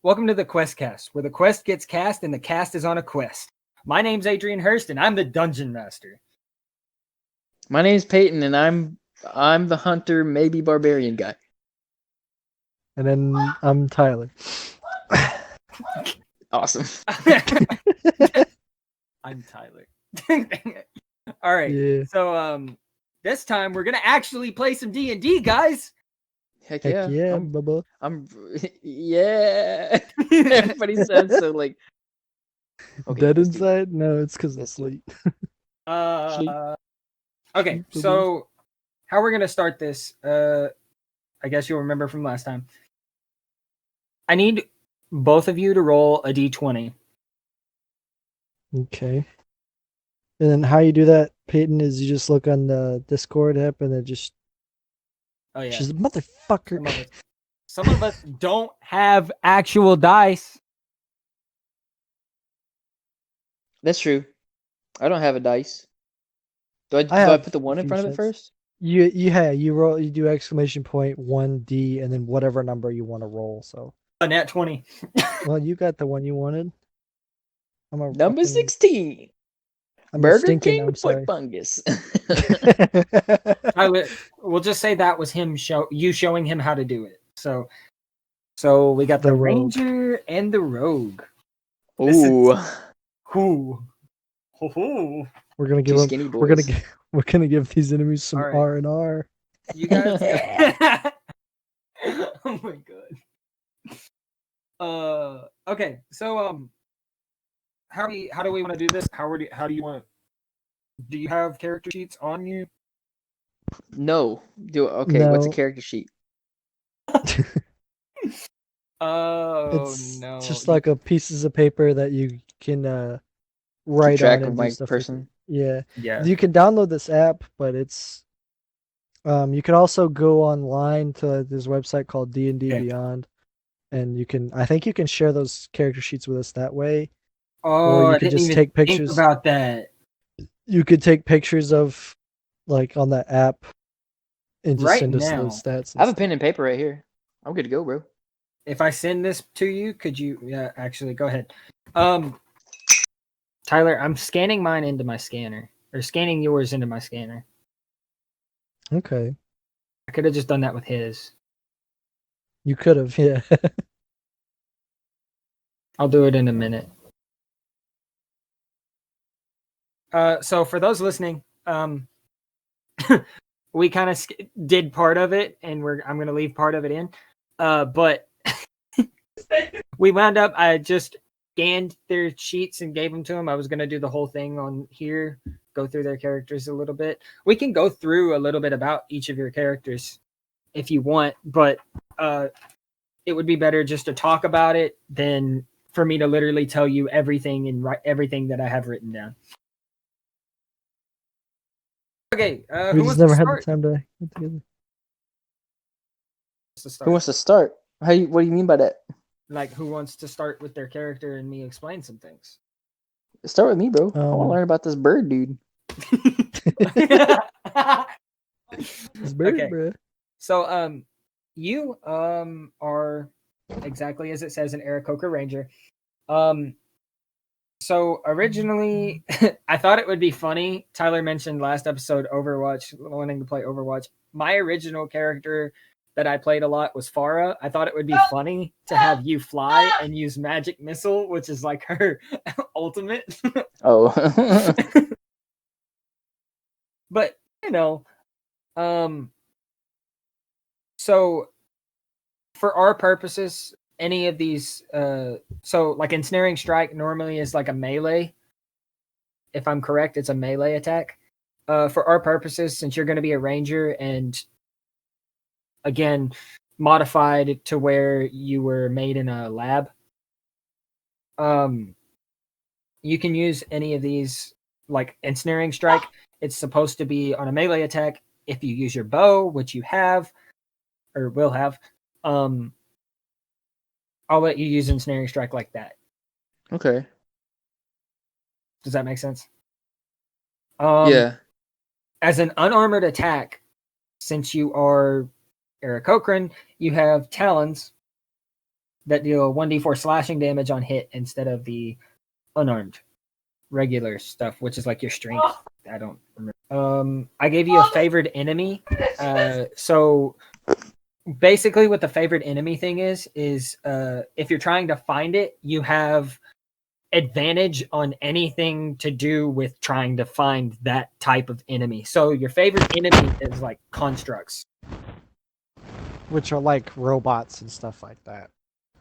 Welcome to the Qast, where the quest gets cast and the cast is on a quest. My name's Adrian Hurst, and I'm the Dungeon Master. My name's Peyton, and I'm the hunter, maybe barbarian guy. And then I'm Tyler. Awesome. I'm Tyler. All right. Yeah. So this time we're gonna actually play some D&D, guys. Heck Heck yeah, Bubba. Yeah. Everybody sounds so like Dead let's do it. inside? No, it's because of Let's do it. sleep. Okay. So how we're gonna start this? I guess you'll remember from last time. I need both of you to roll a d20. Okay. And then how you do that, Peyton, is you just look on the Discord app and then just... Oh yeah. She's a motherfucker. Some of us don't have actual dice. That's true. I don't have a dice. Do I have put the one in a front few of it cents. first? You roll, you do exclamation point 1D and then whatever number you want to roll. So A nat 20. well, you got the one you wanted. Number 16. I'm Burger stinking. King I'm sorry. foot fungus. We'll just say that was him showing him how to do it. So we got the rogue. ranger and the rogue. Ooh. Who? We're gonna give Two them. skinny boys. We're gonna give these enemies some All right. R&R. You guys. Oh my god. Okay. So how do we want to do this? How do you want? Do you have character sheets on you? No. What's a No. character sheet? Oh It's no! just like a pieces of paper that you can write Keep track on of and my do stuff. person. Yeah. Yeah. You can download this app, but it's you can also go online to this website called D&D Okay. Beyond, and I think you can share those character sheets with us that way. Oh, Or you I could didn't just even take think pictures. about that. You could take pictures of like on that app and just Right send us now, those stats. I have a pen and paper right here. I'm good to go, bro. if I send this to you, could you? Yeah, actually, go ahead. Tyler, I'm scanning mine into my scanner, or scanning yours into my scanner. Okay. I could have just done that with his. You could have, yeah. I'll do it in a minute. So for those listening, we kind of did part of it, and I'm going to leave part of it in. But we wound up. I just scanned their sheets and gave them to them. I was going to do the whole thing on here, go through their characters a little bit. We can go through a little bit about each of your characters if you want, but it would be better just to talk about it than for me to literally tell you everything and everything that I have written down. Okay, We just never had the time to get together. Who wants to start? What do you mean by that? Like, who wants to start with their character and me explain some things? Start with me, bro. I want to learn about this bird dude. This bird, Okay. bro. So, you are exactly as it says, an Aarakocra Ranger. So originally, I thought it would be funny. Tyler mentioned last episode Overwatch, wanting to play Overwatch. My original character that I played a lot was Farah. I thought it would be funny to have you fly and use magic missile, which is like her ultimate. Oh. But, so for our purposes, any of these, so like Ensnaring Strike normally is like a melee. If I'm correct, it's a melee attack. For our purposes, since you're going to be a ranger and again, modified to where you were made in a lab, you can use any of these, like Ensnaring Strike. It's supposed to be on a melee attack. If you use your bow, which you have, or will have, I'll let you use Ensnaring Strike like that. Okay. Does that make sense? Yeah. As an unarmored attack, since you are Aarakocran, you have talons, that deal 1d4 slashing damage on hit instead of the unarmed regular stuff, which is like your strength. I don't remember. I gave you a favored enemy. So basically what the favored enemy thing is if you're trying to find it, you have advantage on anything to do with trying to find that type of enemy. So your favorite enemy is like constructs, which are like robots and stuff like that.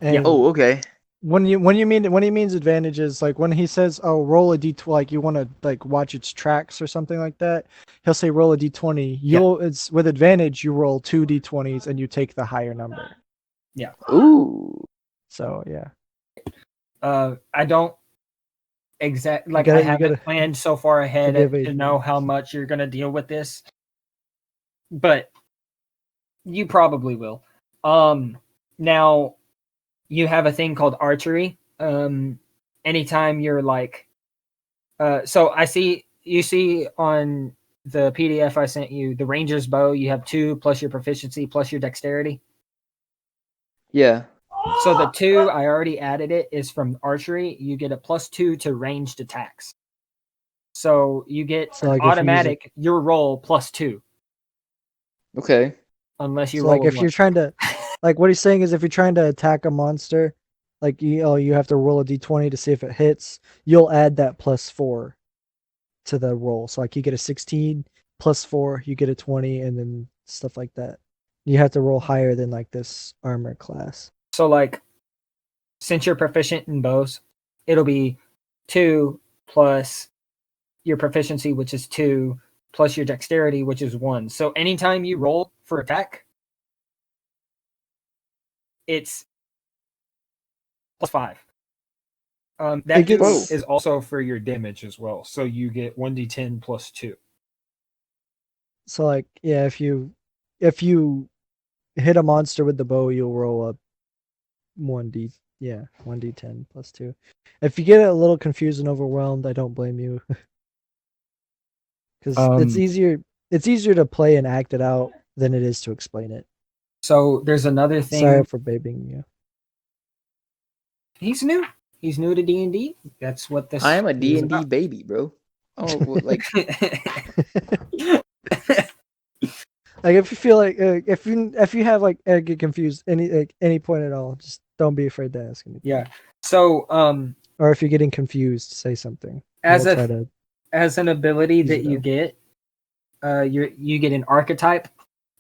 And Yeah. Oh, okay. when he means advantages, like when he says, "Oh, roll a d20," like you want to like watch its tracks or something like that, he'll say, "Roll a d20." It's with advantage. You roll 2 d20s and you take the higher number. Yeah. Ooh. So yeah. I don't exact like gotta- I you haven't gotta planned so far ahead forgive to Adrian. know how much you're going to deal with this, but you probably will. Now you have a thing called archery. Anytime you're like, so you see on the PDF I sent you, the ranger's bow, you have 2 plus your proficiency plus your dexterity. Yeah. So the 2, I already added it, is from archery. You get a +2 to ranged attacks. So you get So, like, if you use automatic your roll +2 Okay. unless you So roll like a if one. you're trying to, like what he's saying is if you're trying to attack a monster, like you have to roll a d20 to see if it hits. You'll add that +4 to the roll. So like you get a 16 +4, you get a 20, and then stuff like that. You have to roll higher than like this armor class. So like, since you're proficient in bows, it'll be 2 plus your proficiency, which is 2, plus your dexterity, which is 1. So anytime you roll for attack, it's +5. That It gets- 2 is also for your damage as well. So you get 1d10 plus 2. So like yeah, if you hit a monster with the bow, you'll roll a 1d10 +2. If you get a little confused and overwhelmed, I don't blame you. Because it's easier to play and act it out than it is to explain it. So there's another thing. Sorry for babying you. He's new. He's new to D&D. That's what this I am a is D&D about. baby, bro. Oh, well, like Like if you feel like if you have like get confused any point at all, just don't be afraid to ask anything. Yeah. So Or if you're getting confused, say something. as We'll try to as an ability ease that it you out. get, you get an archetype,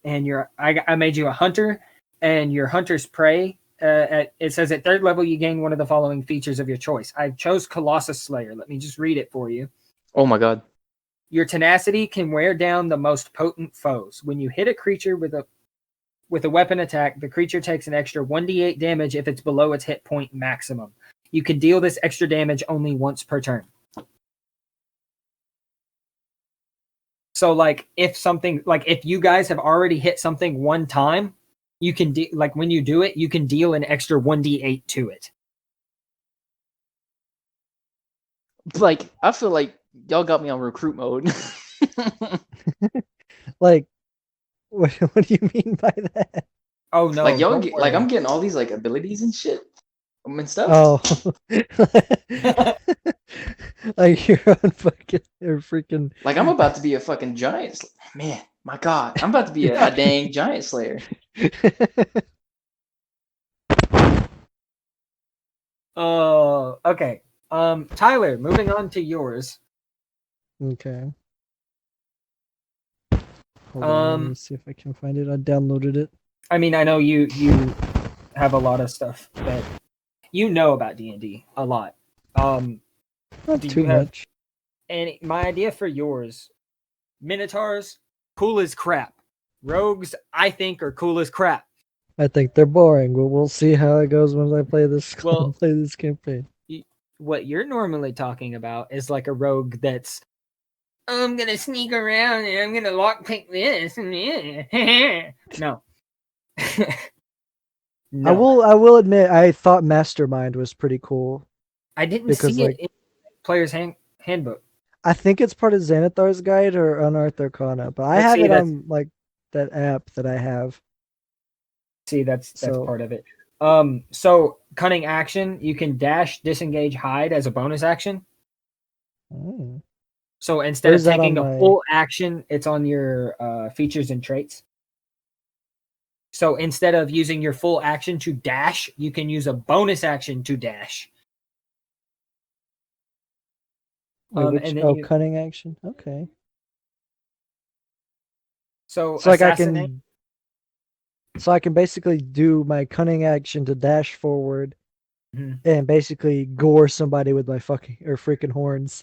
and I made you a hunter, and your hunter's prey. It says at 3rd level you gain one of the following features of your choice. I chose Colossus Slayer. Let me just read it for you. oh my god. Your tenacity can wear down the most potent foes. When you hit a creature with a weapon attack, the creature takes an extra 1d8 damage if it's below its hit point maximum. You can deal this extra damage only once per turn. So like if you guys have already hit something one time, you can when you do it, you can deal an extra 1d8 to it. Like I feel like y'all got me on recruit mode. like what do you mean by that? Oh no! like y'all don't get, like worry. I'm getting all these like abilities and shit and stuff. Oh. Like you're on fucking or freaking Like I'm about to be a fucking giant. Man, my god, I'm about to be a dang giant slayer. Oh, okay. Tyler, moving on to yours. Okay. Hold on, let me see if I can find it. I downloaded it. I mean, I know you have a lot of stuff that you know about D&D a lot. Not do too you have much. And my idea for yours, Minotaurs, cool as crap. Rogues, I think, are cool as crap. I think they're boring, but we'll see how it goes when I play this Well- play this campaign. What you're normally talking about is like a rogue that's, I'm gonna sneak around and I'm gonna lockpick this. No. No. I will admit I thought Mastermind was pretty cool. I didn't because, see like- it in player's handbook. I think it's part of Xanathar's Guide or Unearthed Arcana, but I Let's have see, it that's- on like that app that I have. See, that's So- part of it. So cunning action, you can dash, disengage, hide as a bonus action. Oh. So instead Where's of that taking on a my- full action, it's on your features and traits. So instead of using your full action to dash, you can use a bonus action to dash. Wait, which And then cunning action? Okay. so So like assassinate. I can basically do my cunning action to dash forward Mhm. and basically gore somebody with my fucking or freaking horns.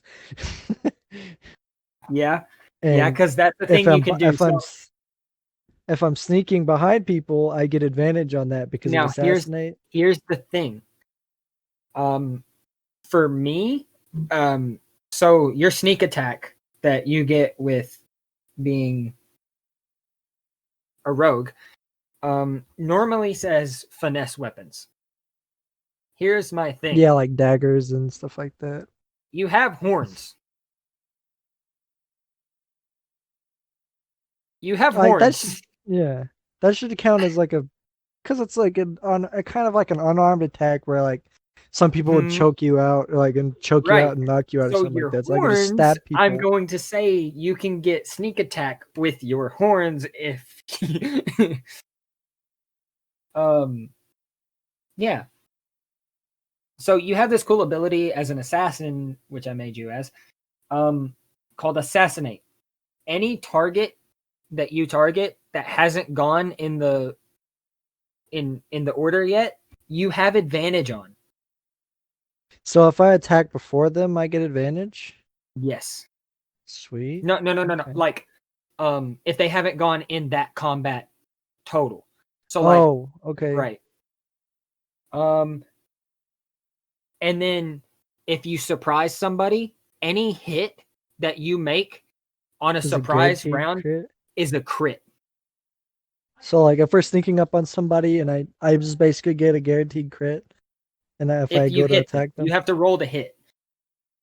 Yeah, And because that's the if thing you I'm can do. So if I'm sneaking behind people, I get advantage on that because of now assassinate. here's the thing. For me, so your sneak attack that you get with being a rogue, normally says finesse weapons. Here's my thing. Yeah, like daggers and stuff like that. You have horns. You have Like that horns. that should count as like because it's like a kind of like an unarmed attack where like some people would choke you out, or like and choke you out Right. and knock you out or So something like your that. So I can just horns, stab people. I'm going to say you can get sneak attack with your horns if yeah. So you have this cool ability as an assassin, which I made you as, called assassinate. Any target that you target that hasn't gone in the order yet, you have advantage on. So if I attack before them, I get advantage. Yes. Sweet. No. Okay. Like, if they haven't gone in that combat total. So okay. right. And then if you surprise somebody, any hit that you make on a Is surprise guaranteed round crit? is a crit. So like if we're sneaking up on somebody and I just basically get a guaranteed crit, and if I You go to hit them, attack them, you have to roll to hit.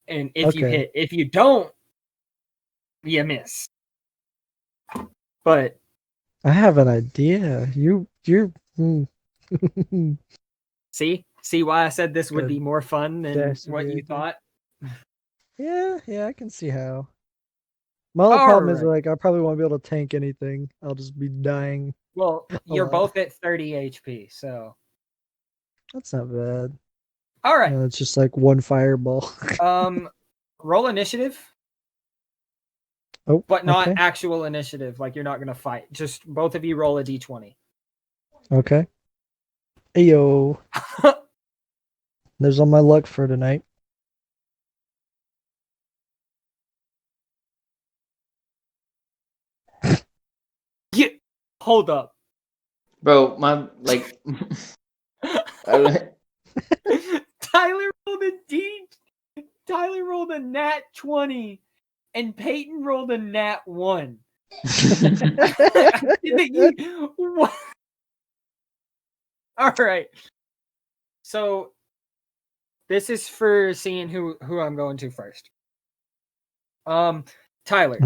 And if you Okay. hit, if you don't, you miss. But I have an idea. You're see why I said this would Good. be more fun than Dash what you idea. thought. Yeah, I can see how. My only All problem is right. like I probably won't be able to tank anything. I'll just be dying. Well, a you're lot. both at 30 HP, so That's not bad. all right. It's just like one fireball. Roll initiative, Oh, but not okay. actual initiative. Like you're not gonna fight. Just both of you roll a d20. Okay. Ayo. There's all my luck for tonight. Yeah. Hold up. Bro, my like Tyler rolled a nat 20 and Peyton rolled a nat 1. What? All right. So this is for seeing who I'm going to first. Tyler.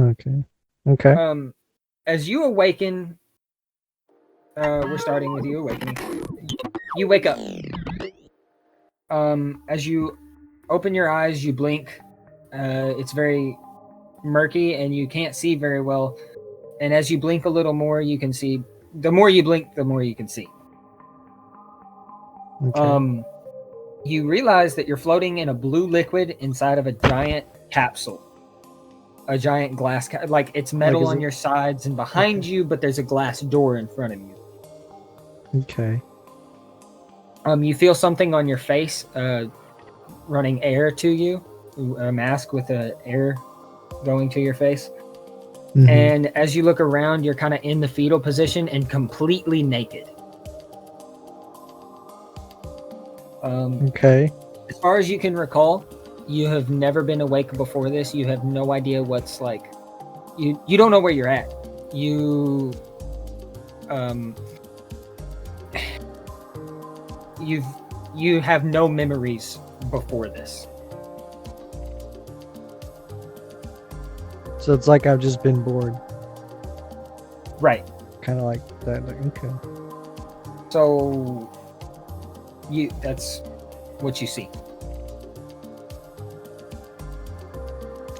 Okay. As you awaken, we're starting with you awakening. You wake up. As you open your eyes, you blink. It's very murky and you can't see very well. And as you blink a little more, you can see. The more you blink, the more you can see. Okay. You realize that you're floating in a blue liquid inside of a giant capsule. A giant glass, like it's metal on your sides and behind you, but there's a glass door in front of you. Okay. You feel something on your face, running air to you, a mask with air going to your face. Mhm. And as you look around, you're kind of in the fetal position and completely naked. Okay. As far as you can recall, you have never been awake before this. You have no idea what's like. You don't know where you're at. You have no memories before this. So it's like I've just been bored. Right. Kind of like that. Like, okay. So That's what you see.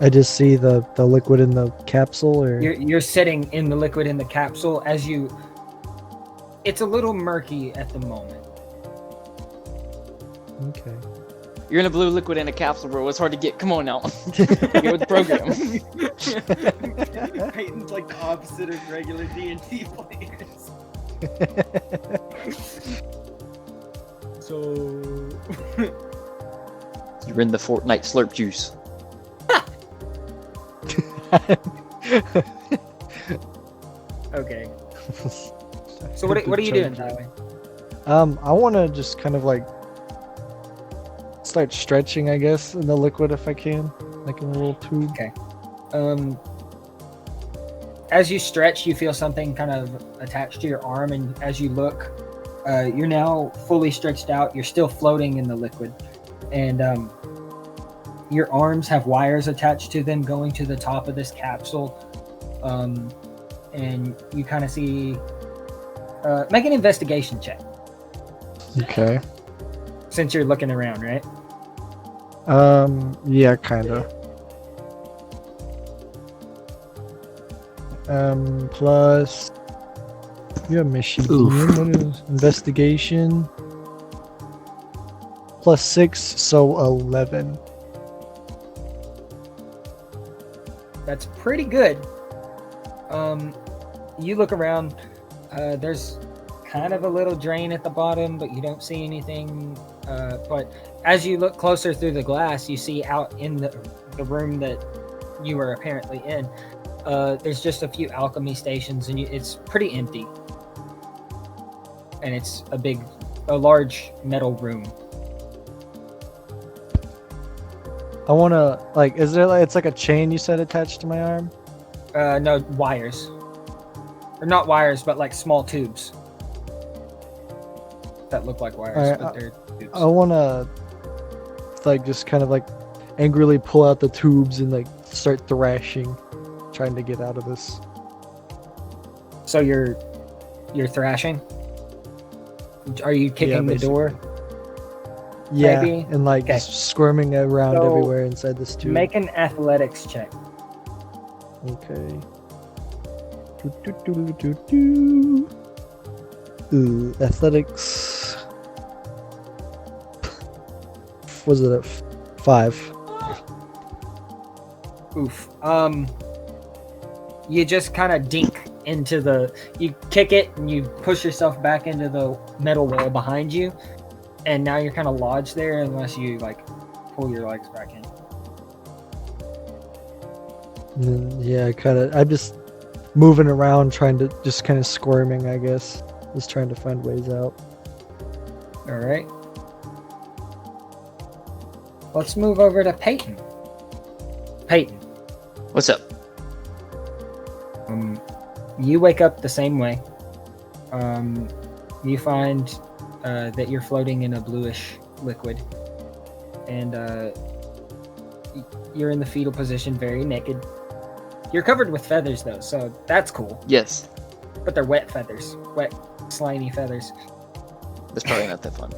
I just see the liquid in the capsule, or You're sitting in the liquid in the capsule as you. It's a little murky at the moment. okay. You're in a blue liquid in a capsule, bro. It's hard to get. Come on now. Get with the program. Peyton's like the opposite of regular D&D players. So. You're in the Fortnite slurp juice. Okay. So what are you doing, Tyler? I want to just kind of like start stretching, I guess, in the liquid if I can, like in a little tube. Okay. As you stretch, you feel something kind of attached to your arm, and as you look, you're now fully stretched out. You're still floating in the liquid, and your arms have wires attached to them going to the top of this capsule. And you kind of see. Make an investigation check. Okay. Since you're looking around, right? Yeah, kinda. Plus, you have machine. What is investigation? Plus 6, so 11. That's pretty good. You look around. There's kind of a little drain at the bottom, but you don't see anything. But as you look closer through the glass, you see out in the room that you were apparently in, there's just a few alchemy stations, and it's pretty empty. And it's a large metal room. I wanna, like, is there like, it's like a chain you said attached to my arm? No, wires. Or not wires, but like small tubes. That look like wires, Alright, but they're tubes. I wanna, like, just kind of like angrily pull out the tubes and like start thrashing, trying to get out of this. So you're thrashing? Are you kicking the door? Yeah, Maybe? and like Okay. just squirming around So, everywhere inside this tube. Make an athletics check. Okay. Do. Ooh, athletics. Was it a 5? Oof. You just kind of dink into you kick it and you push yourself back into the metal wall behind you, and now you're kind of lodged there unless you like pull your legs back in. And then, yeah, I'm just moving around, trying to just kind of squirming, I guess, just trying to find ways out. All right. Let's move over to Peyton. Peyton, What's up? you wake up the same way. You find that you're floating in a bluish liquid, and you're in the fetal position, very naked. You're covered with feathers, though, so that's cool. Yes. But they're wet feathers, wet, slimy feathers. That's probably not that fun.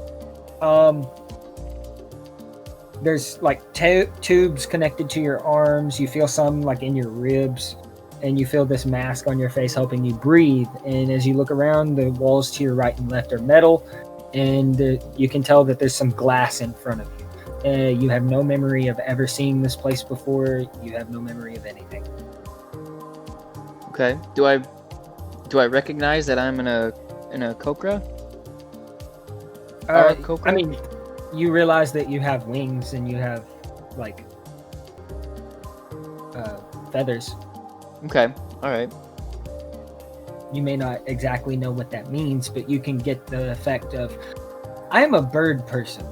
There's like tubes connected to your arms. You feel some like in your ribs, and you feel this mask on your face helping you breathe. And as you look around, the walls to your right and left are metal, and you can tell that there's some glass in front of you. You have no memory of ever seeing this place before. You have no memory of anything. Okay. Do I recognize that I'm in a cocra? Cocra? I mean, you realize that you have wings and you have like feathers. Okay. All right. You may not exactly know what that means, but you can get the effect of, I am a bird person.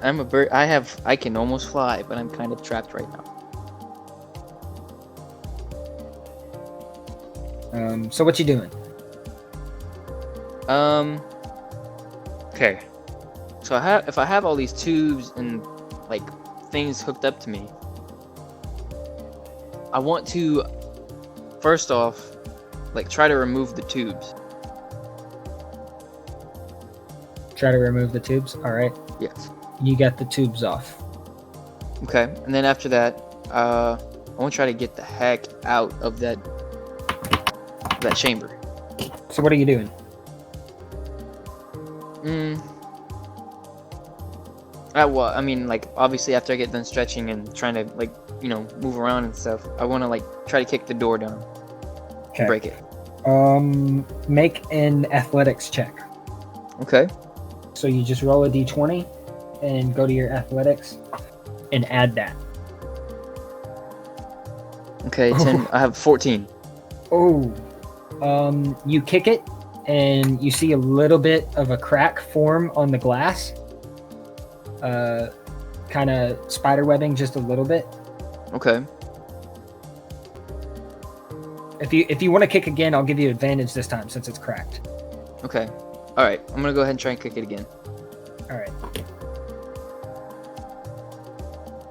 I'm a bird. I can almost fly, but I'm kind of trapped right now. So what you doing? Okay. So if I have all these tubes and like things hooked up to me, I want to first off like try to remove the tubes. Try to remove the tubes. All right. Yes. You got the tubes off. Okay, and then after that, I want to try to get the heck out of that chamber. So what are you doing? Well, I mean, like, obviously after I get done stretching and trying to, like, you know, move around and stuff, I want to, like, try to kick the door down. Okay. And break it. Make an athletics check. Okay. So you just roll a d20 and go to your athletics and add that. Okay, 10. I have 14. Oh. You kick it and you see a little bit of a crack form on the glass. Kind of spider webbing just a little bit. Okay. If you want to kick again, I'll give you advantage this time since it's cracked. Okay. All right. I'm gonna go ahead and try and kick it again. All right.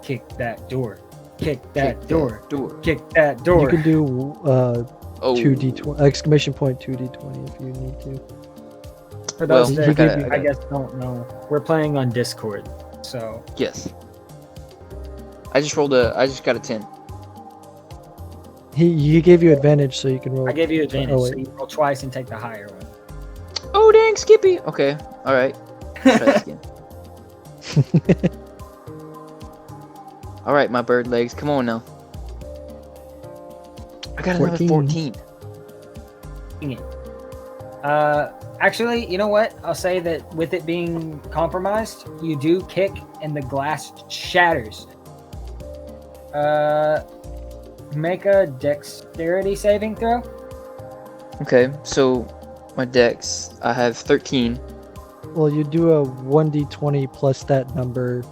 Kick that door. Kick that door. Kick that door. You can do 2d20 exclamation point 2d20 if you need to. For those Well, that I guess don't know, we're playing on Discord, so Yes. I just got a 10. He gave you advantage, so you can roll. I gave you advantage, Oh, so wait. you roll twice and take the higher one. Oh dang, Skippy. Okay. All right. Let's try this again. All right, my bird legs. Come on now. I got another 14. Dang it. Actually, you know what? I'll say that with it being compromised, you do kick and the glass shatters. Make a dexterity saving throw. Okay, so my dex, I have 13. Well, you do a 1d20 plus that number.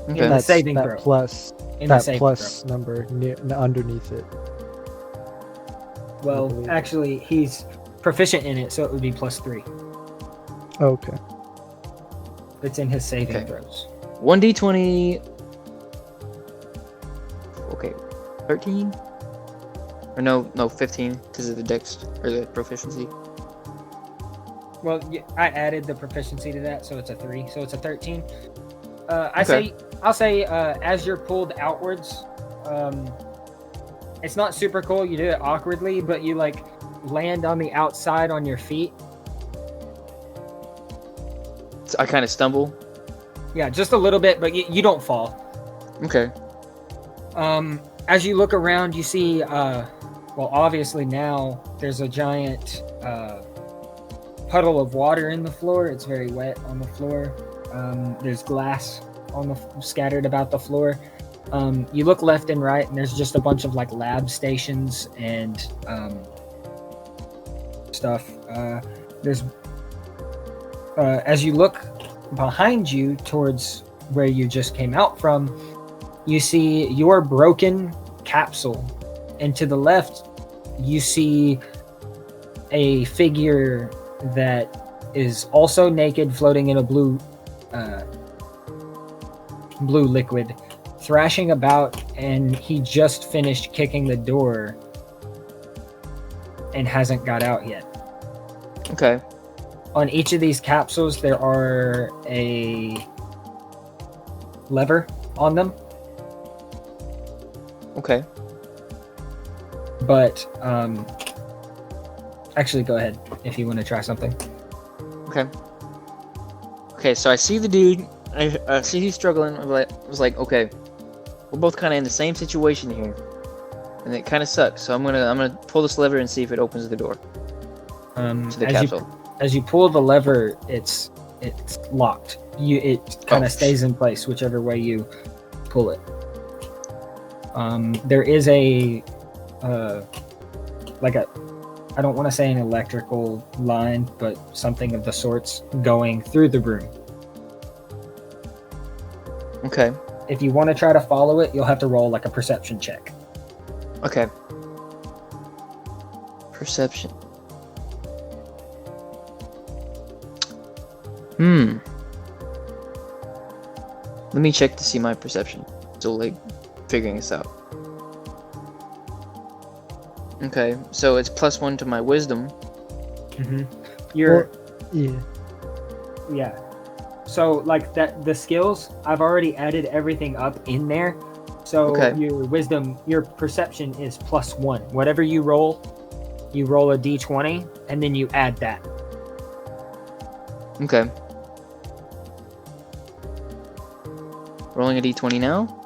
Okay. the That's saving that throw. plus In the that saving plus number underneath it. throw. Well, believe. actually, he's proficient in it, so it would be +3. Okay. It's in his saving Okay. throws. 1d20. Okay, 13? Or no, 15, because of the dex, or the proficiency. Well, I added the proficiency to that, so it's a 3. So it's a 13. Okay. I'll say, as you're pulled outwards, it's not super cool. You do it awkwardly, but you like land on the outside on your feet. So I kind of stumble. Yeah, just a little bit, but you don't fall. Okay. As you look around, you see, well, obviously now there's a giant puddle of water in the floor. It's very wet on the floor. There's glass scattered about the floor. You look left and right, and there's just a bunch of like lab stations and stuff. As you look behind you towards where you just came out from, you see your broken capsule, and to the left, you see a figure that is also naked, floating in a blue liquid, thrashing about, and he just finished kicking the door and hasn't got out yet. Okay. On each of these capsules, there are a lever on them, Okay. but actually, go ahead if you want to try something. Okay. Okay, so I see the dude. I see he's struggling. I was like, okay, we're both kind of in the same situation here, and it kind of sucks. So I'm gonna pull this lever and see if it opens the door to the capsule. As you pull the lever, it's locked. It kind of stays in place whichever way you pull it. There is I don't want to say an electrical line, but something of the sorts going through the room. Okay. If you want to try to follow it, you'll have to roll like a perception check. Okay. Perception. Let me check to see my perception. So, like, figuring this out. Okay, so it's +1 to my wisdom. You're Yeah. yeah. So like that, the skills, I've already added everything up in there. So Okay. your wisdom, your perception is +1. Whatever you roll a d20, and then you add that. Okay. Rolling a d20 now.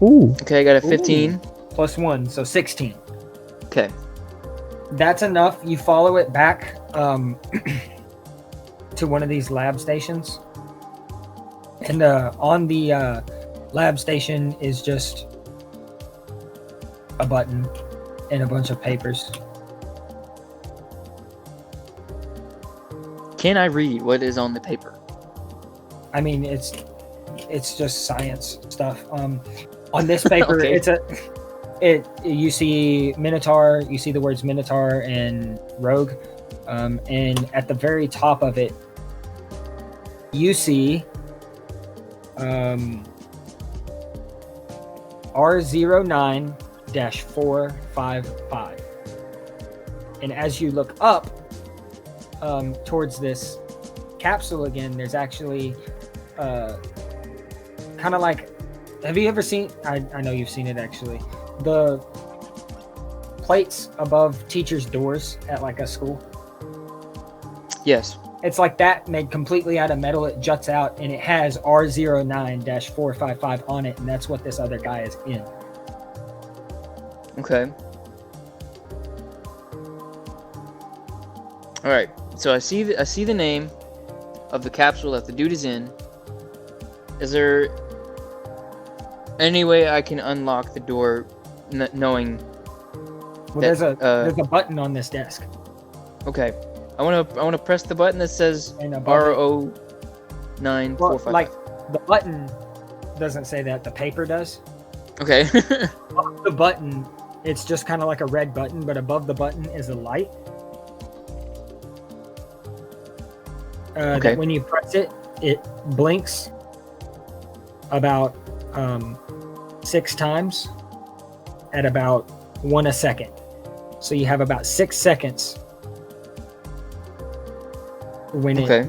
Ooh. Okay, I got a 15. +1, so 16. Okay. That's enough. You follow it back to one of these lab stations, and on the lab station is just a button and a bunch of papers. Can I read what is on the paper? I mean, it's just science stuff. On this paper, Okay. you see Minotaur, you see the words Minotaur and Rogue, and at the very top of it, you see R09-455. And as you look up towards this capsule again, there's actually kind of like, have you ever seen, I know you've seen it actually, the plates above teachers' doors at like a school? Yes. It's like that, made completely out of metal. It juts out, and it has R09-455 on it, and that's what this other guy is in. Okay. All right. So I see the name of the capsule that the dude is in. Is there any way I can unlock the door, knowing? Well, that, there's a button on this desk. Okay. I wanna press the button that says And above it- R09-455. Well, like, the button doesn't say that. The paper does. Okay. Above the button, it's just kind of like a red button, but above the button is a light. Okay. That when you press it, it blinks about 6 times at about 1 a second. So you have about 6 seconds when Okay.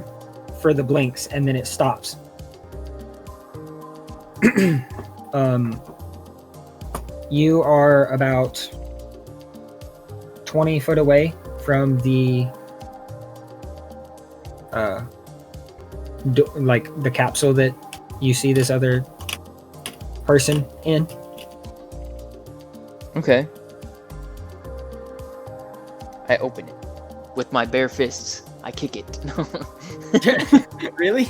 for the blinks, and then it stops. You are about 20 foot away from the like the capsule that you see this other person in. Okay. I open it with my bare fists. I kick it. Really?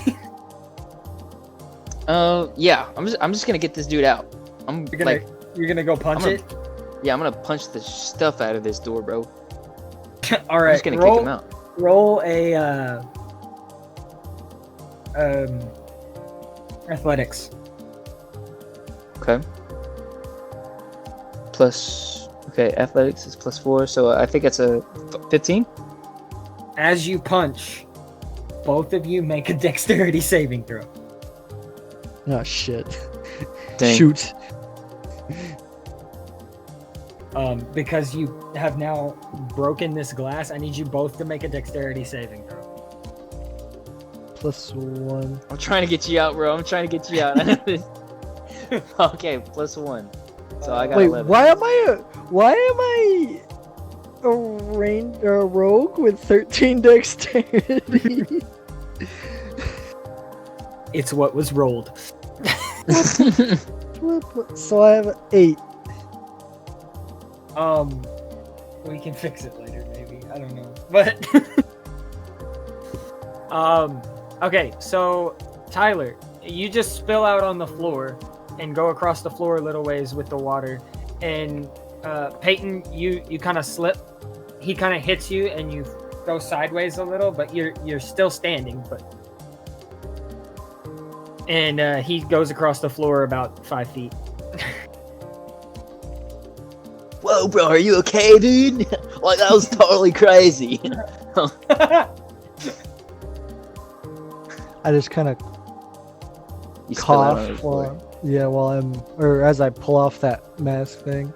Yeah. I'm just gonna get this dude out. You're gonna go punch it? Yeah, I'm gonna punch the stuff out of this door, bro. All right. I'm just gonna kick him out. Roll a athletics. Okay. Athletics is +4, so I think it's a 15. As you punch, both of you make a dexterity saving throw. Oh shit. Dang. Shoot. Because you have now broken this glass, I need you both to make a dexterity saving throw. +1. I'm trying to get you out, bro. I'm trying to get you out. Okay, +1. So I got Wait, 11. why am I a rogue with 13 dexterity? It's what was rolled. So I have 8. We can fix it later, maybe. I don't know. But okay, so Tyler, you just spill out on the floor and go across the floor a little ways with the water, and Peyton, you kind of slip. He kind of hits you, and you go sideways a little, but you're still standing. And he goes across the floor about 5 feet. Whoa, bro, are you okay, dude? Like, that was totally crazy. I just kind of You spill out on the cough floor. as I pull off that mask thing.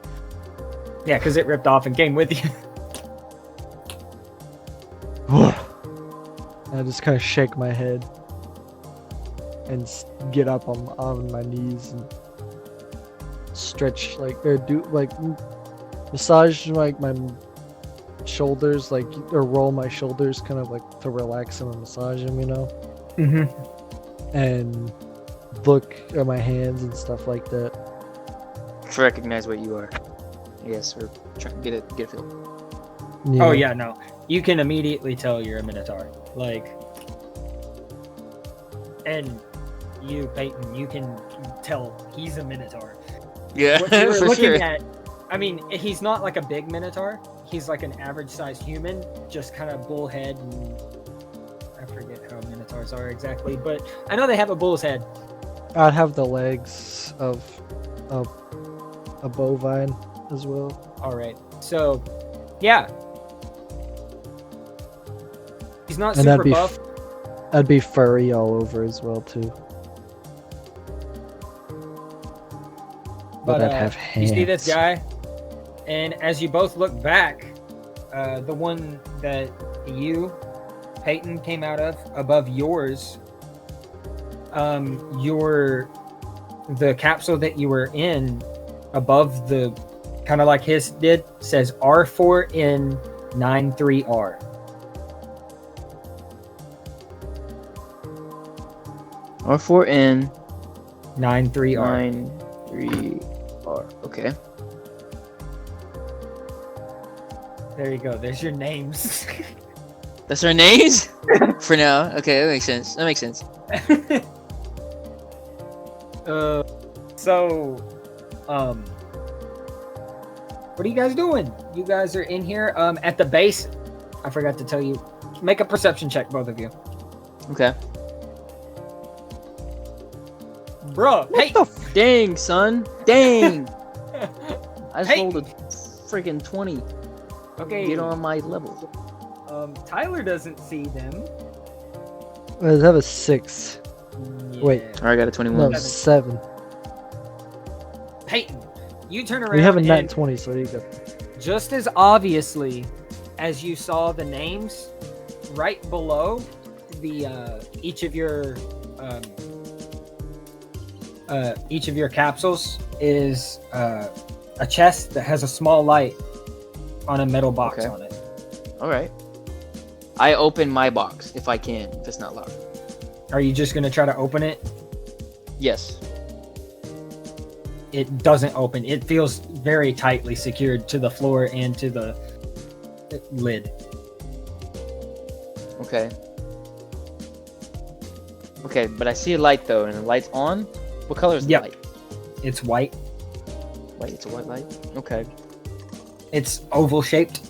Yeah, because it ripped off and came with you. I just kind of shake my head and get up on my knees and stretch or do massage like my shoulders, or roll my shoulders, kind of like to relax them and massage them, Mm-hmm. and look at my hands and stuff like that. To recognize what you are. Yes, or try to get a feel. Oh yeah, no. You can immediately tell you're a Minotaur. And you, Peyton, you can tell he's a Minotaur. Yeah, What you were for looking sure. at, I mean, he's not like a big Minotaur. He's like an average-sized human, just kind of bull head, and I forget how Minotaurs are exactly, but I know they have a bull's head. I'd have the legs of a bovine as well. All right, so yeah, he's not And super buff. I'd be furry all over as well too. But I'd have hands. You see this guy, and as you both look back, the one that you, Peyton, came out of above yours, the capsule that you were in above the, kind of like his did, says R4N93R. R4N 93R. 93R. Okay. There you go. There's your names. That's our names? For now. Okay, that makes sense. What are you guys doing? You guys are in here at the base. I forgot to tell you. Make a perception check, both of you. Okay. Bro, hey, Dang, son. Dang. I just Hey. rolled a freaking 20. okay. Get on my level. Tyler doesn't see them. I'd have a 6. Wait. Alright, I got a 21. No, 7. Peyton, you turn around. We have a nat and 20, so there you go. just as obviously as you saw the names, right below the each of your capsules is a chest that has a small light on a metal box Okay. on it. Alright. I open my box if I can, if it's not locked. Are you just gonna try to open it? Yes. It doesn't open. It feels very tightly secured to the floor and to the lid. Okay. Okay, but I see a light though, and the light's on. What color is the Yep. light? It's white. White. It's a white light. Okay. It's oval shaped.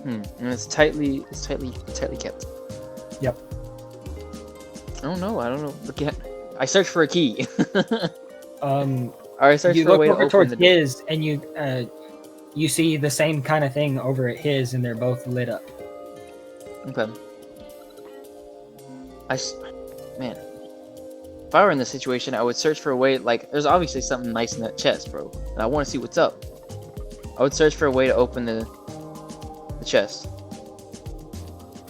And it's tightly kept. Yep. I don't know. Look at. I searched for a key. Um, Or I searched you for a look way to over open towards the door. his, and you see the same kind of thing over at his, and they're both lit up. Okay. Man. If I were in this situation, I would search for a way. There's obviously something nice in that chest, bro, and I want to see what's up. I would search for a way to open the chest.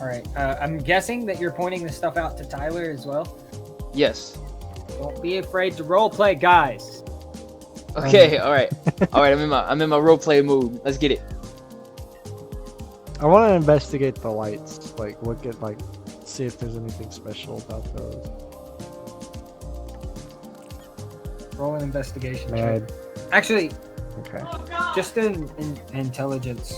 All right. I'm guessing that you're pointing this stuff out to Tyler as well. Yes. Don't be afraid to role play, guys. Okay. All right. All right. I'm in my role play mood. Let's get it. I want to investigate the lights. Look at, see if there's anything special about those. Roll an investigation Man. check. Actually, Okay. just in intelligence.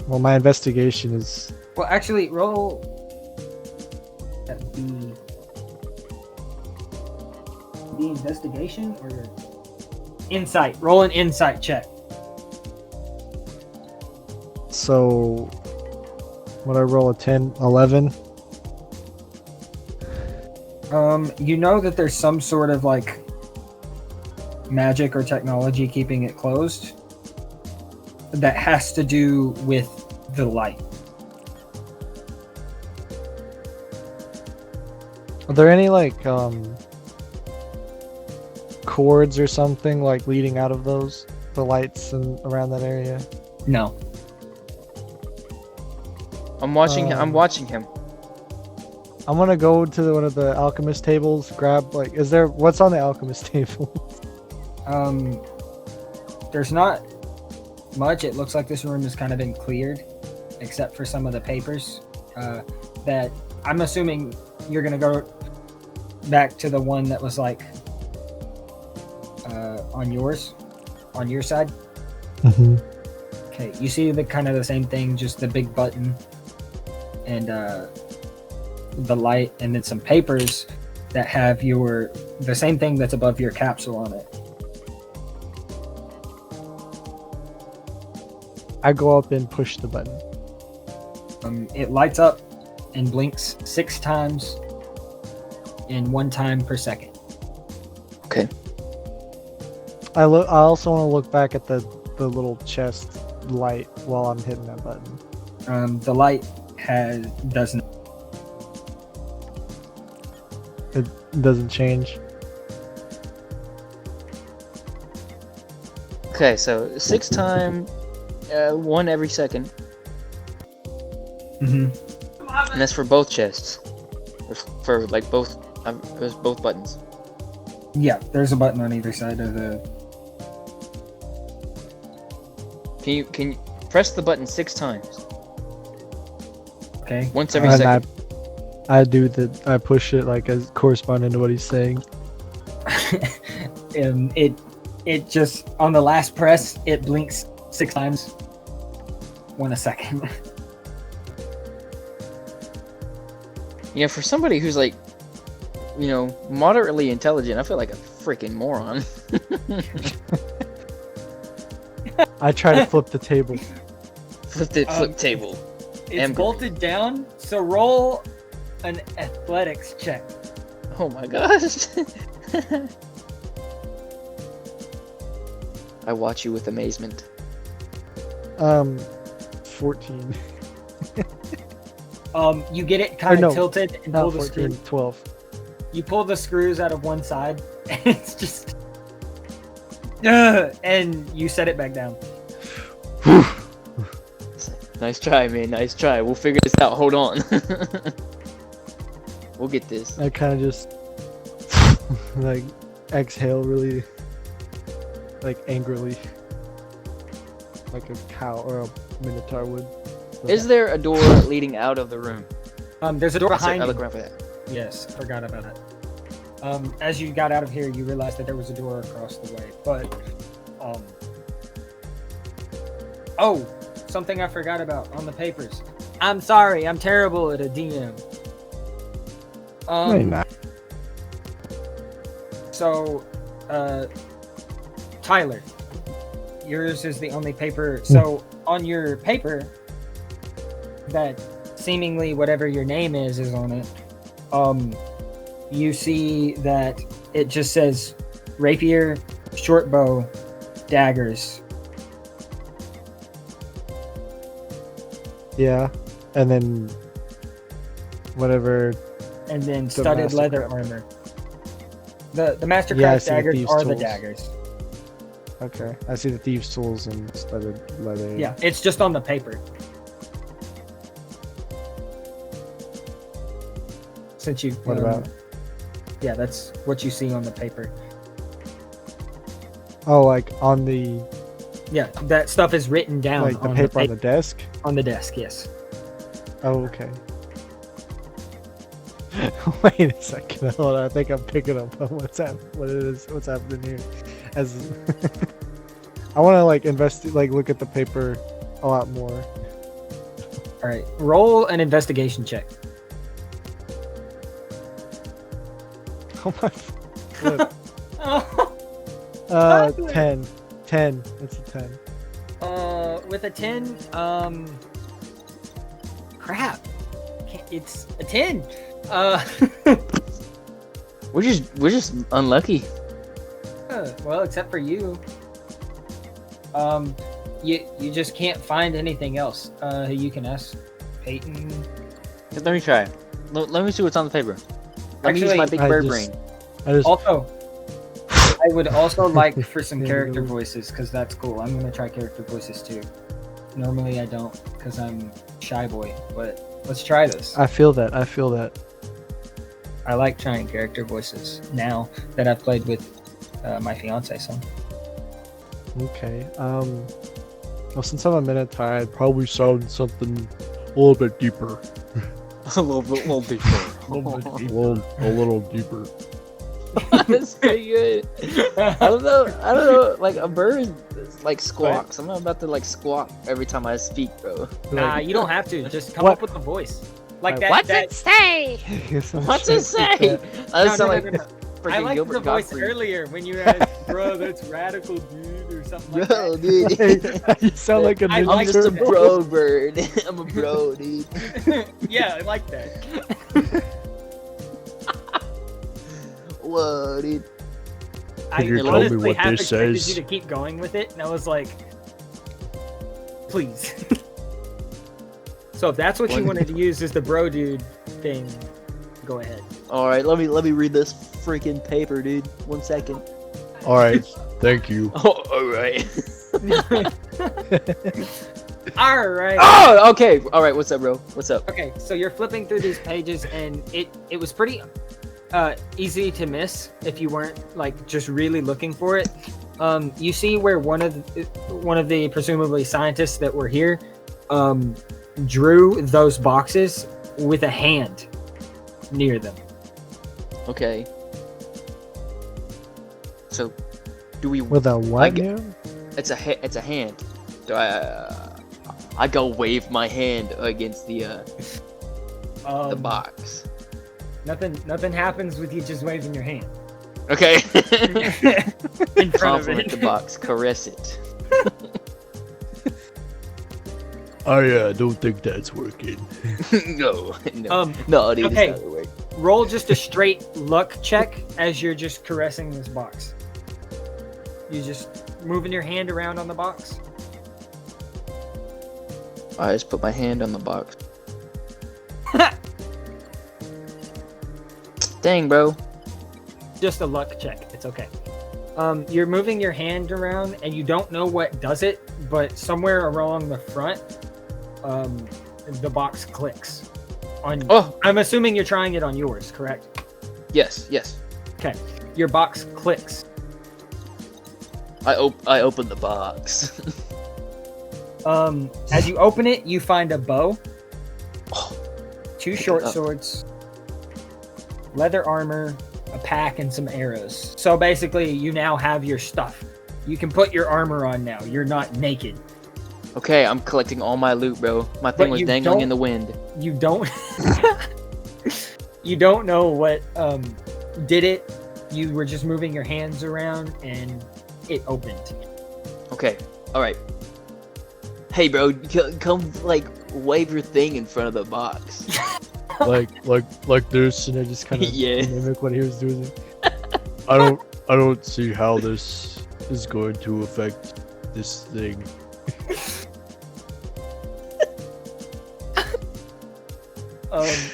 Well, my investigation is... Well, actually, roll. That'd be the investigation or insight. Roll an insight check. So... Would I roll a 10? 11? You know that there's some sort of magic or technology keeping it closed that has to do with the light. Are there any cords or something leading out of the lights and around that area? No. I'm watching. I'm watching him. I'm gonna go to one of the alchemist tables. Grab like, what's on the alchemist table? There's not much. It looks like this room has kind of been cleared, except for some of the papers. That I'm assuming you're gonna go back to the one that was like on your side. Mm-hmm. Okay, you see the kind of the same thing, just the big button and the light, and then some papers that have the same thing that's above your capsule on it. I go up and push the button. It lights up and blinks 6 times in 1 time per second. Okay. I also want to look back at the little chest light while I'm hitting that button. The light doesn't. It doesn't change. Okay, so 6 times, 1 every second, Mm-hmm. and that's for both chests. For like both, there's both buttons. Yeah, there's a button on either side of the. Can you press the button 6 times? Okay. Once every And second. I push it like as corresponding to what he's saying. It just on the last press it blinks 6 times. 1 a second. You know, for somebody who's like, you know, moderately intelligent, I feel like a freaking moron. I try to flip the table. Flip table. It's Amber. bolted down, so roll an athletics check. Oh my gosh. I watch you with amazement. 14. You get it kind of tilted and Not pull the 14, screw. 12. You pull the screws out of one side, and it's just, and you set it back down. Nice try, man. Nice try. We'll figure this out. Hold on. We'll get this. I kind of just like exhale really, like angrily, like a cow or a minotaur would. Is there a door leading out of the room? There's a door behind I you. look around for that. Yes, forgot about that. As you got out of here, you realized that there was a door across the way. But, oh, something I forgot about on the papers. I'm sorry, I'm terrible at a DM. No, you're not. So, Tyler, yours is the only paper. So, on your paper, that seemingly whatever your name is on it, you see that it just says rapier, short bow, daggers. Yeah, and then whatever. And then studded leather armor. The Mastercraft Yeah, I see the daggers thieves' are the tools. daggers. Okay, I see the thieves' tools and studded leather. Yeah, it's just on the paper. Since you. What about? Yeah, that's what you see on the paper. Oh, like on the Yeah, that stuff is written down like the on paper on the desk. on the desk. Yes. Oh, okay. Wait a second. Hold on. I think I'm picking up on what's happening here. As I want to like look at the paper a lot more. All right, roll an investigation check. Oh my flip. Oh, 10. It's a 10. with a 10, crap. It's a 10. We're just unlucky. Well, except for you. You just can't find anything else. You can ask Peyton. Let me try. Let me see what's on the paper. Let me use my big bird brain. Also, I would also like for some character voices, because that's cool. I'm going to try character voices too. Normally I don't, because I'm shy boy. But let's try this. I feel that. I feel that. I like trying character voices now that I've played with my fiance. So Okay. Well, since I'm a minute tired, I'd probably sound something a little bit deeper. A little deeper. A little deeper. That's pretty good. I don't know. Like a bird, like squawks. I'm not about to like squawk every time I speak, bro. nah, you don't have to. Just come What? up with the voice. Like Like, that. What's that it say? What's it say? I no, sound no, like no, no. freaking I liked Gilbert the voice Gottfried. earlier when you were bro, that's radical, dude, or something like Bro, that. dude. You sound like a I ninja like I'm just a turtle. bro bird. I'm a bro, dude. Yeah, I like that. Whoa, dude. I you tell me honestly what half this expected says? you to keep going with it, and I was like, please. So if that's what you wanted to use as the bro dude thing, go ahead. All right, let me read this freaking paper, dude. 1 second. All right. Thank you. Oh, all right. All right. Oh, okay. All right. What's up, bro? What's up? Okay, so you're flipping through these pages, and it was pretty easy to miss if you weren't like just really looking for it. You see where one of the presumably scientists that were here drew those boxes with a hand near them. Okay. So, do we? With a what? g- now? It's a hand. Do I go wave my hand against the box. Nothing happens with you just waving your hand Okay. in front of Compliment it. the box. Caress it. I don't think that's working. No. Um, No, dude. okay. It's not working. Roll just a straight luck check as you're just caressing this box. You just moving your hand around on the box. I just put my hand on the box. Dang, bro. Just a luck check. It's okay. You're moving your hand around and you don't know what does it, but somewhere along the front, the box clicks. Oh, I'm assuming you're trying it on yours, correct? yes. Okay. Your box clicks. I open the box. As you open it, you find a bow, Oh, 2 pick it short up. swords, leather armor, a pack, and some arrows. So basically, you now have your stuff. You can put your armor on now. You're not naked. Okay, I'm collecting all my loot, bro. My thing But was you dangling don't- in the wind. You don't. You don't know what did it. You were just moving your hands around, and it opened. Okay, all right. Hey, bro, come like wave your thing in front of the box. like this, and I just kind of Yeah. mimic what he was doing. I don't see how this is going to affect this thing.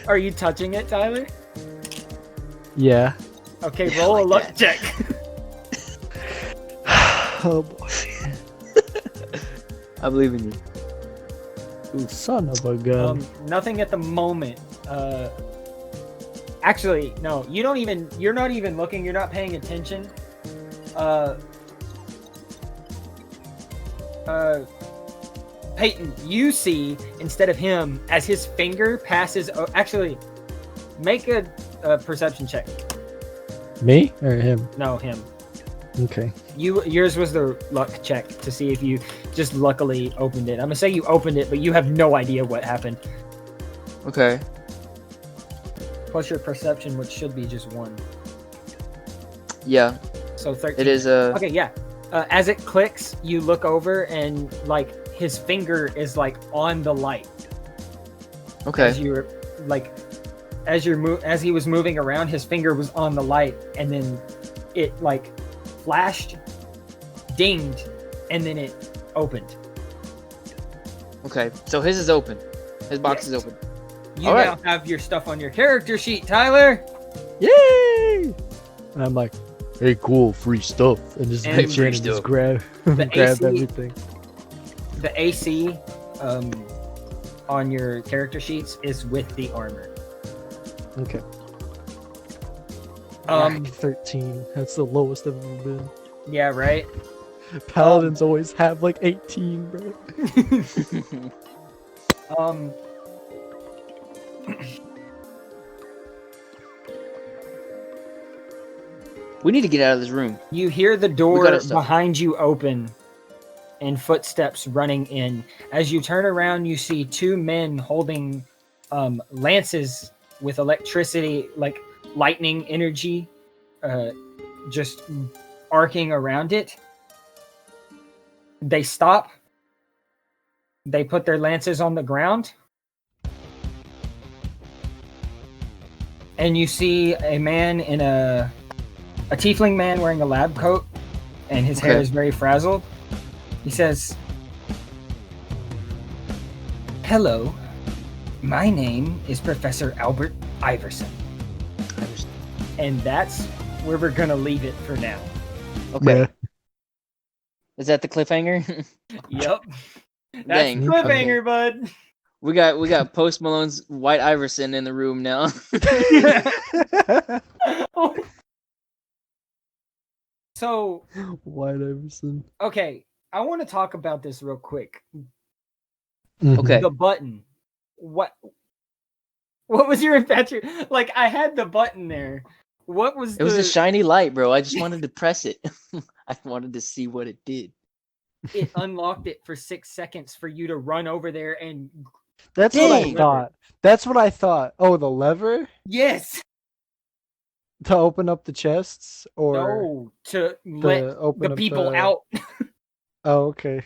Are you touching it, Tyler? Yeah. Okay, roll a like luck that. check. Oh boy. I believe in you. Son of a gun. Nothing at the moment. Actually, no. You're not even looking. You're not paying attention. Peyton, you see instead of him as his finger passes. Actually, make a perception check. Me or him? No, him. Okay. Yours was the luck check to see if you just luckily opened it. I'm gonna say you opened it, but you have no idea what happened. Okay. Plus your perception, which should be just 1. Yeah, So 13. it is Okay, yeah. As it clicks, you look over and like his finger is like on the light. Okay. As you're like, as he was moving around, his finger was on the light, and then it like flashed, dinged, and then it opened. Okay. So his is open. His box Yes. is open. You All now right. have your stuff on your character sheet, Tyler. Yay! And I'm like, hey, cool, free stuff, and just And reach in free and just stuff. grab The grab AC everything. the AC on your character sheets is with the armor. Okay. 13. That's the lowest I've ever been. Yeah, right. Paladins always have like 18, bro. We need to get out of this room. You hear the We door gotta stop. behind you open and footsteps running in. As you turn around, you see two men holding lances with electricity, like lightning energy, just arcing around it. They stop. They put their lances on the ground. And you see a man in a tiefling man wearing a lab coat, and his hair is very frazzled. He says, "Hello, my name is Professor Albert Iverson." And that's where we're gonna leave it for now. Okay. Yeah. Is that the cliffhanger? Yep. That's Dang. the cliffhanger, bud. We got Post Malone's White Iverson in the room now. So, White Iverson. okay, I want to talk about this real quick. Okay. The button. What was your infatuation? Like, I had the button there. What was It was a shiny light, bro. I just wanted to press it. I wanted to see what it did. It unlocked it for 6 seconds for you to run over there and... That's what I Dang. thought. That's what I thought. Oh, the lever Yes! to open up the chests, or No, to let open the up people the... out. Oh, okay.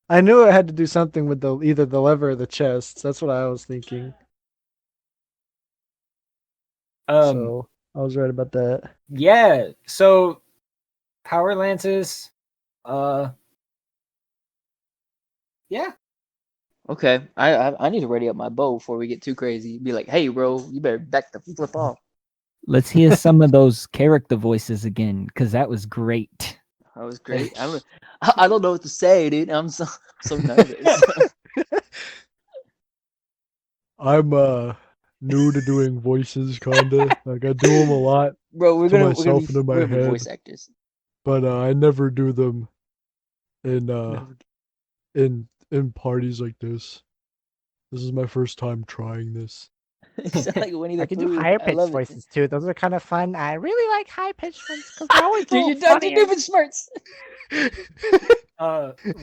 I knew it had to do something with either the lever or the chests. That's what I was thinking. So I was right about that. Yeah, so power lances, yeah. Okay. I need to ready up my bow before we get too crazy. Be like, hey, bro, you better back the flip off. Let's hear some of those character voices again, because that was great. That was great. I don't know what to say, dude. I'm so nervous. I'm new to doing voices, kinda. Like I do them a lot, Bro, we're To gonna myself be, and in my we're gonna be head. voice actors. but I never do them in in parties like this. This is my first time trying this. You sound like Winnie the I can do Pooh. higher I pitched love it. voices too. Those are kind of fun. I really like high pitched ones because they're always Dude, a you're little Dungeon funnier. Doofus smarts.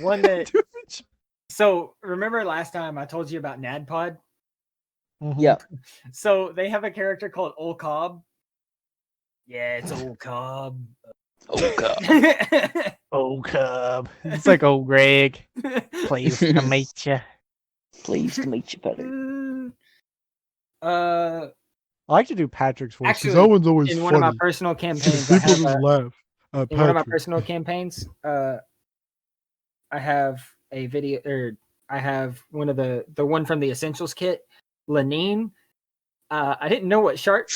One that... So, remember last time I told you about NADPOD? Mhm. Yeah. So, they have a character called Old Cobb. Yeah, it's Old Cobb. Oh god. Oh, Cub. It's like, oh, Greg. Pleased to meet you. Pleased to meet you, better. Uh, I like to do Patrick's voice because Actually, that one's always in funny. one of my personal campaigns, I People have just laugh at in one of my Patrick. personal campaigns, I have a video, or I have one of the one from the Essentials kit, Lenine. I didn't know what sharp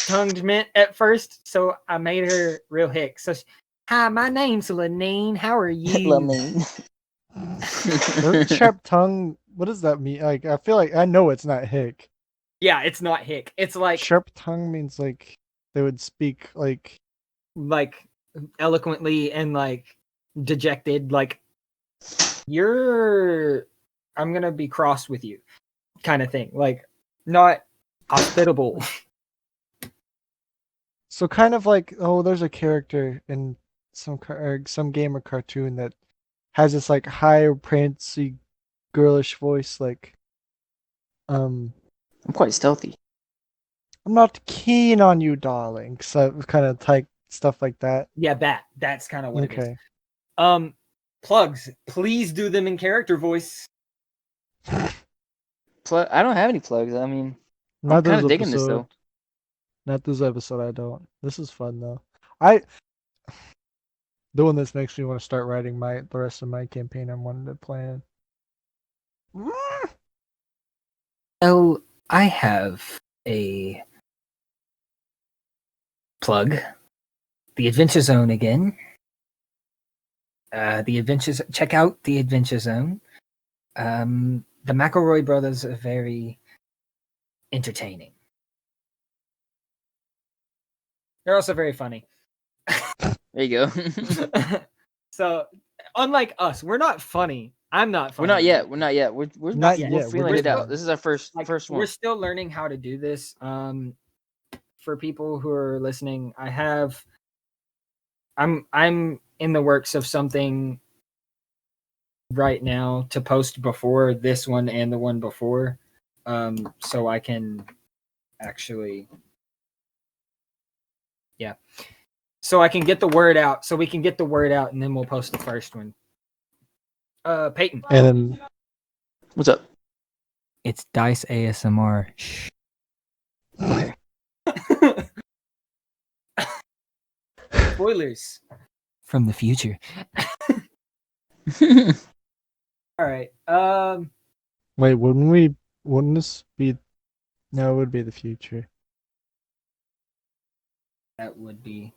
tongued meant at first, so I made her real hick. So, hi, my name's Lenine. How are you? Doesn't sharp tongue, what does that mean? Like, I feel like I know it's not hick. Yeah, it's not hick. It's like Sharp tongue means like they would speak like eloquently and like dejected, like I'm gonna be cross with you kind of thing, like not hospitable. so kind of like, oh, there's a character in some game or cartoon that has this like high prancy girlish voice, like I'm quite stealthy. I'm not keen on you, darling. So kind of type stuff like that. Yeah, that's kind of what it is. Okay. Plugs, please do them in character voice. I don't have any plugs. I mean, I'm Not kind this of digging this episode. though. Not this episode, I don't. This is fun though. Doing this makes me want to start writing the rest of my campaign I wanted to plan. Well, I have a plug. The Adventure Zone again. Check out the Adventure Zone. The McElroy brothers are very entertaining. They're also very funny. There you go. So, unlike us, we're not funny. I'm not funny. We're not yet. We're not yet. We're Not we're yet. feeling We're it getting out. there. This is our first Like, first we're one. still learning how to do this. For people who are listening, I'm in the works of something right now to post before this one and the one before, so I can actually, yeah, so I can get the word out. So we can get the word out, and then we'll post the first one. Peyton. And then What's up? It's Dice ASMR. Shh. Spoilers. From the future. All right. wait, wouldn't this be? No, it would be the future. It would be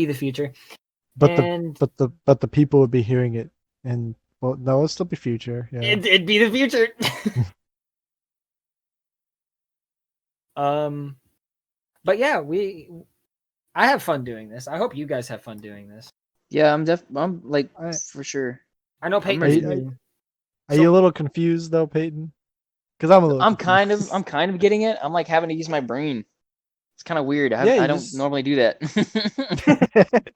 the future. But And the people would be hearing it, and well, no, it'll still be future. Yeah. it'd be the future. But yeah, I have fun doing this. I hope you guys have fun doing this. Yeah, I'm like I- for sure. I know Peyton. ready. Are you a little confused though, Peyton? Because I'm a little. I'm confused. kind of getting it. I'm like having to use my brain. It's kind of weird. Yeah, you I don't just- normally do that.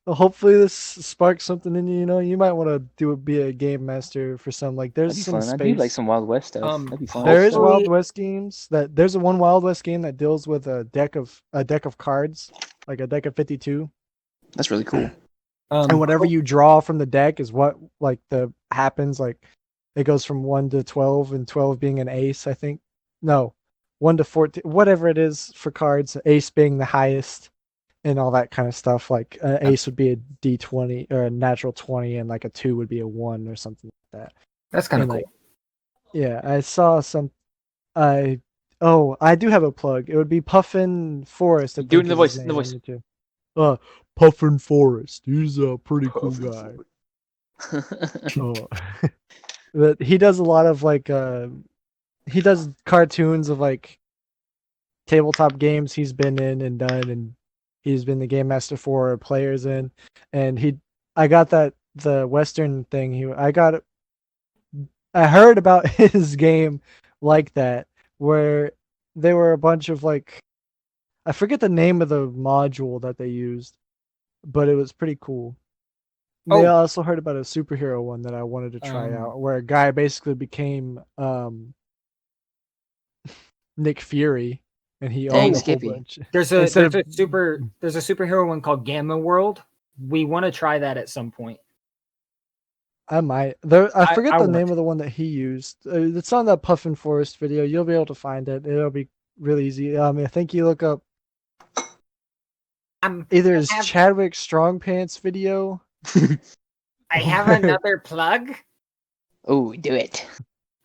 Well, hopefully this sparks something in you. You know, you might want to be a game master for some. Like, there's That'd be some fun. I space. do like some Wild West stuff. That'd be fun. There is Hopefully- Wild West games there's one Wild West game that deals with a deck of cards, like a deck of 52, That's really cool. and whatever you draw from the deck is what like the happens. Like, it goes from 1 to 12, and 12 being an ace, I think. No, 1 to 14, whatever it is for cards. Ace being the highest, and all that kind of stuff. Like, ace would be a D20 or a natural 20, and like a 2 would be a 1 or something like that. That's kind of And, cool. like, yeah, I saw some. I do have a plug. It would be Puffin Forest. I Do it think in the is his voice, in name the on voice. YouTube. Puffin Forest. He's a pretty cool guy. Oh. But he does a lot of like he does cartoons of like tabletop games he's been in and done, and he's been the game master for players in. And I got the Western thing. I heard about his game like that, where they were a bunch of like, I forget the name of the module that they used, but it was pretty cool. They Oh. also heard about a superhero one that I wanted to try out, where a guy basically became Nick Fury, and he Dang, owned a whole Skippy. bunch. There's a Instead there's of- a superhero one called Gamma World. We want to try that at some point. I might. I forget I the want name to. of the one that he used. It's on that Puffin Forest video. You'll be able to find it. It'll be really easy. I think you look up either his have- Chadwick Strong Pants video. I have another plug. Oh, do it.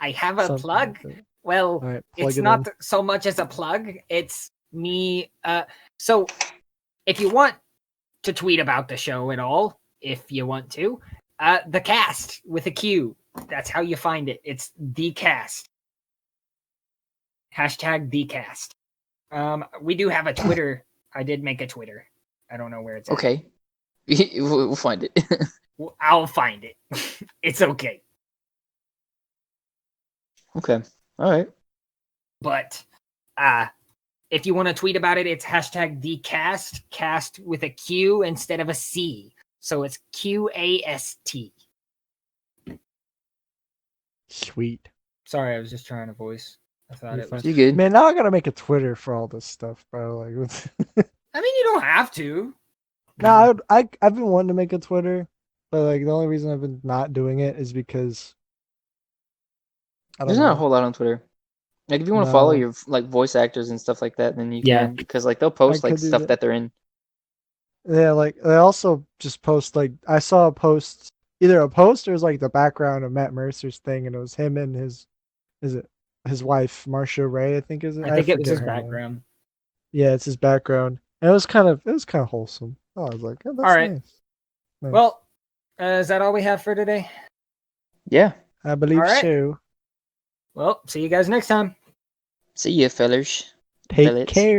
I have a something plug. like that. Well, All right, plug it's it not in. so much as a plug. It's me. So if you want to tweet about the show at all, if you want to, the cast with a Q. That's how you find it. It's the cast. Hashtag the cast. We do have a Twitter. I did make a Twitter. I don't know where it's at. Okay. We'll find it. I'll find it. It's okay. Okay. All right. But if you want to tweet about it, it's hashtag thecast, cast with a Q instead of a C. So it's QAST. Sweet. Sorry, I was just trying to voice. I thought You're it was. You good? Man, now I gotta make a Twitter for all this stuff, bro. Like, I mean, you don't have to. no, I've been wanting to make a Twitter, but like the only reason I've been not doing it is because I don't There's know. not a whole lot on Twitter. Like if you want to follow No. your like voice actors and stuff like that, then you Yeah. can, because like they'll post I like could do stuff that. that they're in. Yeah, like they also just post like I saw a post, either a post or it was like the background of Matt Mercer's thing, and it was him and his wife Marcia Ray, I think is it. I think it was forget his her name. background. Yeah, it's his background, and it was kind of wholesome. Oh, I was like, oh, that's All right. nice. Nice. Well, is that all we have for today? Yeah. I believe Alright. so. Well, see you guys next time. See ya, fellers. Take Fellets. care.